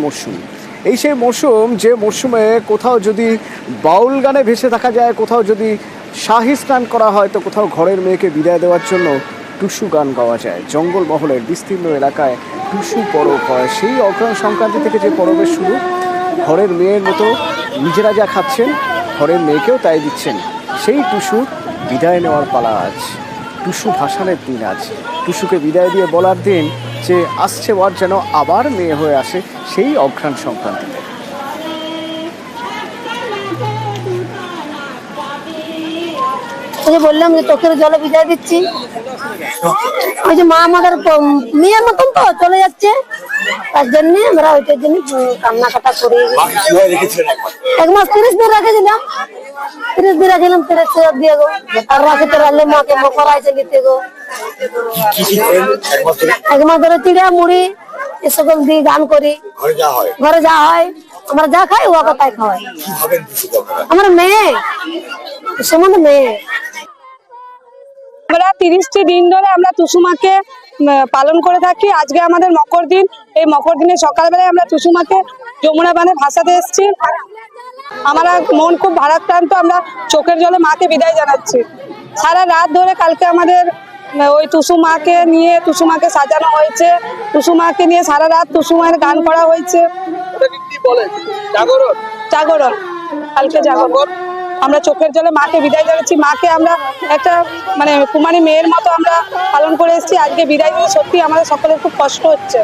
মরশুম। এই সেই মরশুম যে মরশুমে কোথাও যদি বাউল গানে ভেসে থাকা যায়, কোথাও যদি শাহী স্নান করা হয়, তো কোথাও ঘরের মেয়েকে বিদায় দেওয়ার জন্য টুসু গান গাওয়া যায়। জঙ্গলমহলের বিস্তীর্ণ এলাকায় টুসু পরব হয়। সেই অগ্রহায়ণ সংক্রান্তি থেকে যে পরবের শুরু, ঘরের মেয়ের মতো নিজেরা যা খাচ্ছেন ঘরের মেয়েকেও তাই দিচ্ছেন। সেই টুসু বিদায় নেওয়ার পালা আজ। টুসু ভাসানের দিন আজ। টুসুকে বিদায় দিয়ে বলার দিন যে আসছে ওর যেন আবার মেয়ে হয়ে আসে সেই অঘ্রাণ সংক্রান্তিতে। বললাম যে চোখের জলে বিদায় দিচ্ছি, ওই যে মা আমাদের মেয়ের মতন তো চলে যাচ্ছে, তার জন্য আমরা ওইটার জন্য কান্নাকাটা করি। 1 মাস 30 দিন রেখেছিলাম, 30 দিন রেখেছিলাম, 30 দিয়ে গো আর রাখতে রাখলে মাকে মকর আইসে দিতে গো। 1 মাস ধরে চিড়া মুড়ি এসব দিয়ে গান করি। ঘরে যা হয় আমরা যা খাই ও তাই খাওয়াই। আমার মেয়ে সম্বন্ধে মেয়ে। আমরা 30টি দিন ধরে আমরা টুসুমাকে পালন করে থাকি। আজকে আমাদের মকর দিন। এই মকর দিনে সকালবেলায় আমরা টুসুমাকে যমুনা বাঁধে ভাসাতে এসেছি। আমার মন খুব ভারাক্রান্ত, আমরা চোখের জলে মাকে বিদায় জানাচ্ছি। সারা রাত ধরে কালকে আমাদের ওই টুসুমাকে নিয়ে টুসুমাকে সাজানো হয়েছে, টুসুমাকে নিয়ে সারা রাত টুসুমার গান করা হয়েছে। জাগরণ, কালকে জাগরণ। আমরা চোখের জলে মাকে বিদায় জানাচ্ছি। মাকে আমরা একটা কুমারী মেয়ের মতো আমরা পালন করে এসেছি। আজকে বিদায় দিয়ে সত্যি আমাদের সকলের খুব কষ্ট হচ্ছে।